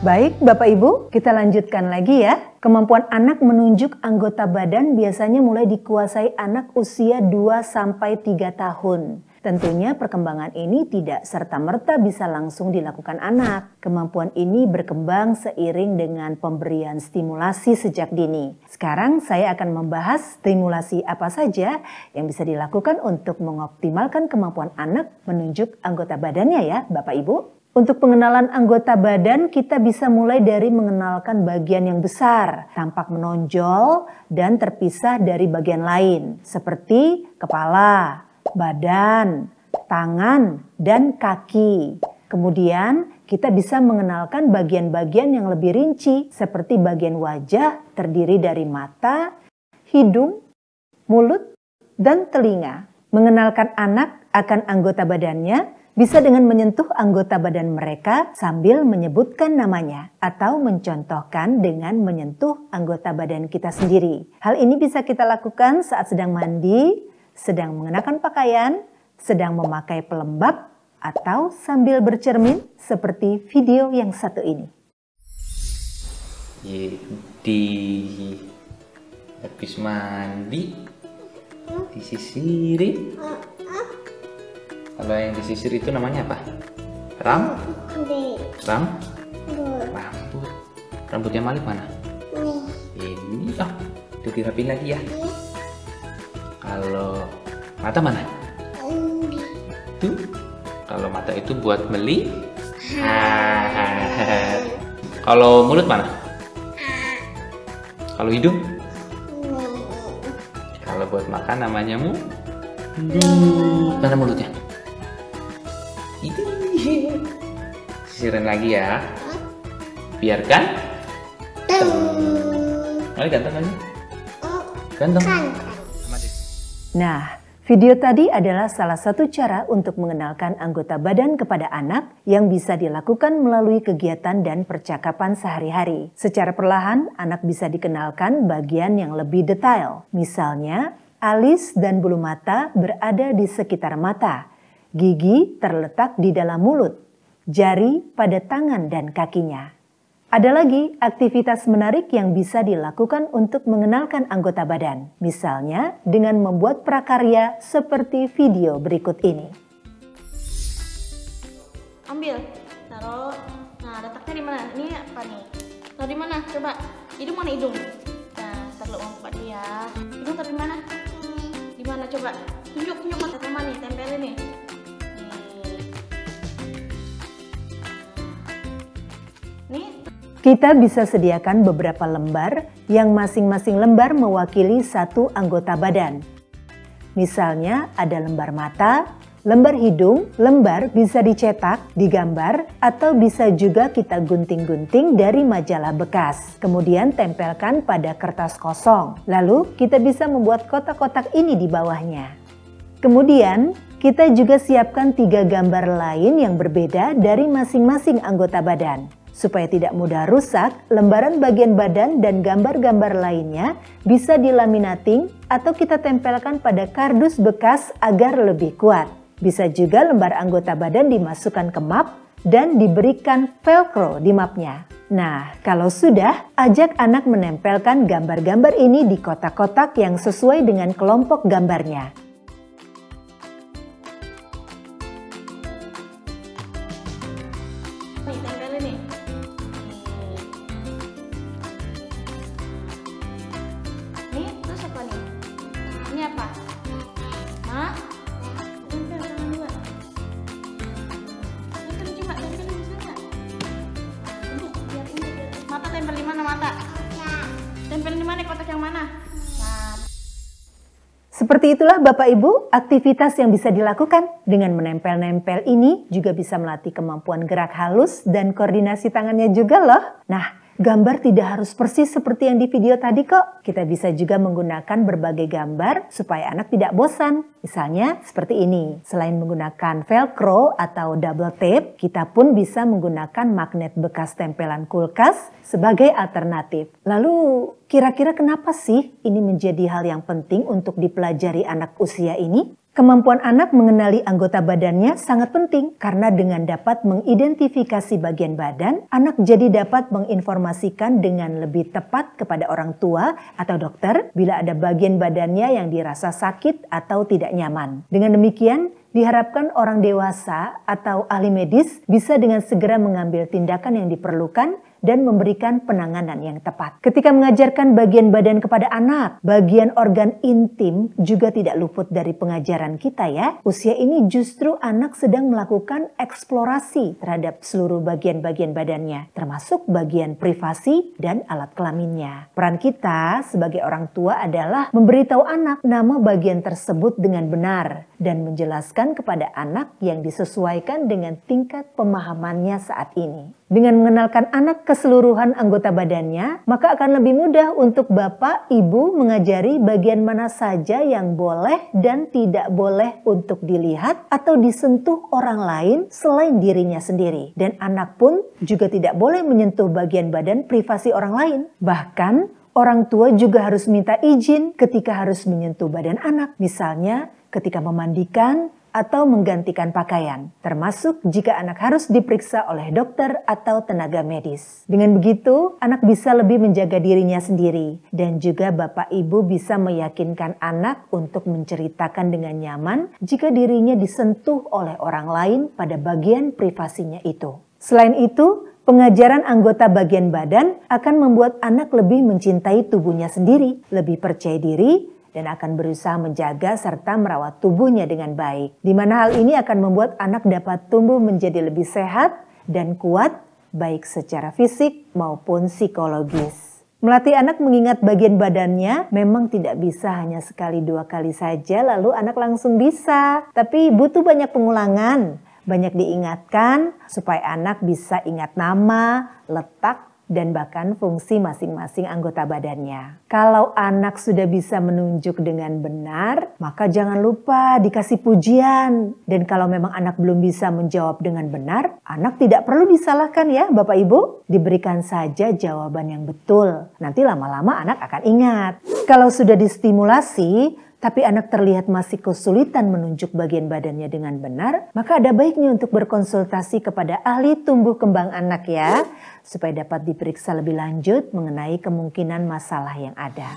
Baik, Bapak Ibu, kita lanjutkan lagi ya. Kemampuan anak menunjuk anggota badan biasanya mulai dikuasai anak usia 2-3 tahun. Tentunya perkembangan ini tidak serta-merta bisa langsung dilakukan anak. Kemampuan ini berkembang seiring dengan pemberian stimulasi sejak dini. Sekarang saya akan membahas stimulasi apa saja yang bisa dilakukan untuk mengoptimalkan kemampuan anak menunjuk anggota badannya ya, Bapak Ibu. Untuk pengenalan anggota badan, kita bisa mulai dari mengenalkan bagian yang besar, tampak menonjol dan terpisah dari bagian lain, seperti kepala, badan, tangan, dan kaki. Kemudian, kita bisa mengenalkan bagian-bagian yang lebih rinci, seperti bagian wajah terdiri dari mata, hidung, mulut, dan telinga. Mengenalkan anak akan anggota badannya bisa dengan menyentuh anggota badan mereka sambil menyebutkan namanya atau mencontohkan dengan menyentuh anggota badan kita sendiri. Hal ini bisa kita lakukan saat sedang mandi, sedang mengenakan pakaian, sedang memakai pelembab, atau sambil bercermin seperti video yang satu ini. Di habis mandi, disisirin. Kalau yang disisir itu namanya apa? Rambut. Rambutnya Malik mana? Ini. Oh, udah dirapin lagi ya. Kalau mata mana? Tuh. Kalau mata itu buat meli. Kalau mulut mana? Kalau hidung? Kalau buat makan namanya mana mulutnya? Itu sisirin lagi ya, biarkan ganteng aja, ganteng. Nah, video tadi adalah salah satu cara untuk mengenalkan anggota badan kepada anak yang bisa dilakukan melalui kegiatan dan percakapan sehari-hari. Secara perlahan, anak bisa dikenalkan bagian yang lebih detail. Misalnya, alis dan bulu mata berada di sekitar mata. Gigi terletak di dalam mulut, jari pada tangan dan kakinya. Ada lagi aktivitas menarik yang bisa dilakukan untuk mengenalkan anggota badan. Misalnya dengan membuat prakarya seperti video berikut ini. Ambil, taruh. Nah, letaknya di mana? Ini apa nih? Taruh di mana? Coba. Hidung mana hidung? Nah, taruh buka dulu ya. Hidung taruh di mana? Di mana coba? Tunjuk mata teman nih, tempelin nih. Kita bisa sediakan beberapa lembar yang masing-masing lembar mewakili satu anggota badan. Misalnya ada lembar mata, lembar hidung, lembar bisa dicetak, digambar, atau bisa juga kita gunting-gunting dari majalah bekas. Kemudian tempelkan pada kertas kosong. Lalu kita bisa membuat kotak-kotak ini di bawahnya. Kemudian kita juga siapkan 3 gambar lain yang berbeda dari masing-masing anggota badan. Supaya tidak mudah rusak, lembaran bagian badan dan gambar-gambar lainnya bisa dilaminating atau kita tempelkan pada kardus bekas agar lebih kuat. Bisa juga lembar anggota badan dimasukkan ke map dan diberikan velcro di mapnya. Nah, kalau sudah, ajak anak menempelkan gambar-gambar ini di kotak-kotak yang sesuai dengan kelompok gambarnya. Nih, tempelin nih. Nih, terus apa nih? Ini apa? Mak? Tempel tangan dua. Tempel coba, tempel bisa nggak? Ini, biar ini. Mata tempel di mana mata? Tempel di mana, kotak yang mana? Nah. Seperti itulah Bapak Ibu, aktivitas yang bisa dilakukan. Dengan menempel-nempel ini juga bisa melatih kemampuan gerak halus dan koordinasi tangannya juga loh. Nah, gambar tidak harus persis seperti yang di video tadi kok. Kita bisa juga menggunakan berbagai gambar supaya anak tidak bosan. Misalnya seperti ini. Selain menggunakan velcro atau double tape, kita pun bisa menggunakan magnet bekas tempelan kulkas sebagai alternatif. Lalu kira-kira kenapa sih ini menjadi hal yang penting untuk dipelajari anak usia ini? Kemampuan anak mengenali anggota badannya sangat penting karena dengan dapat mengidentifikasi bagian badan, anak jadi dapat menginformasikan dengan lebih tepat kepada orang tua atau dokter bila ada bagian badannya yang dirasa sakit atau tidak nyaman. Dengan demikian, diharapkan orang dewasa atau ahli medis bisa dengan segera mengambil tindakan yang diperlukan dan memberikan penanganan yang tepat. Ketika mengajarkan bagian badan kepada anak, bagian organ intim juga tidak luput dari pengajaran kita ya. Usia ini justru anak sedang melakukan eksplorasi terhadap seluruh bagian-bagian badannya, termasuk bagian privasi dan alat kelaminnya. Peran kita sebagai orang tua adalah memberitahu anak nama bagian tersebut dengan benar dan menjelaskan kepada anak yang disesuaikan dengan tingkat pemahamannya saat ini. Dengan mengenalkan anak keseluruhan anggota badannya, maka akan lebih mudah untuk bapak, ibu mengajari bagian mana saja yang boleh dan tidak boleh untuk dilihat atau disentuh orang lain selain dirinya sendiri. Dan anak pun juga tidak boleh menyentuh bagian badan privasi orang lain. Bahkan, orang tua juga harus minta izin ketika harus menyentuh badan anak. Misalnya, ketika memandikan, atau menggantikan pakaian, termasuk jika anak harus diperiksa oleh dokter atau tenaga medis. Dengan begitu, anak bisa lebih menjaga dirinya sendiri dan juga bapak ibu bisa meyakinkan anak untuk menceritakan dengan nyaman jika dirinya disentuh oleh orang lain pada bagian privasinya itu. Selain itu, pengajaran anggota bagian badan akan membuat anak lebih mencintai tubuhnya sendiri, lebih percaya diri, dan akan berusaha menjaga serta merawat tubuhnya dengan baik. Di mana hal ini akan membuat anak dapat tumbuh menjadi lebih sehat dan kuat, baik secara fisik maupun psikologis. Melatih anak mengingat bagian badannya memang tidak bisa hanya sekali dua kali saja lalu anak langsung bisa. Tapi butuh banyak pengulangan, banyak diingatkan supaya anak bisa ingat nama, letak, dan bahkan fungsi masing-masing anggota badannya. Kalau anak sudah bisa menunjuk dengan benar, maka jangan lupa dikasih pujian. Dan kalau memang anak belum bisa menjawab dengan benar, anak tidak perlu disalahkan ya Bapak Ibu. Diberikan saja jawaban yang betul. Nanti lama-lama anak akan ingat. Kalau sudah distimulasi, tapi anak terlihat masih kesulitan menunjuk bagian badannya dengan benar, maka ada baiknya untuk berkonsultasi kepada ahli tumbuh kembang anak ya, supaya dapat diperiksa lebih lanjut mengenai kemungkinan masalah yang ada.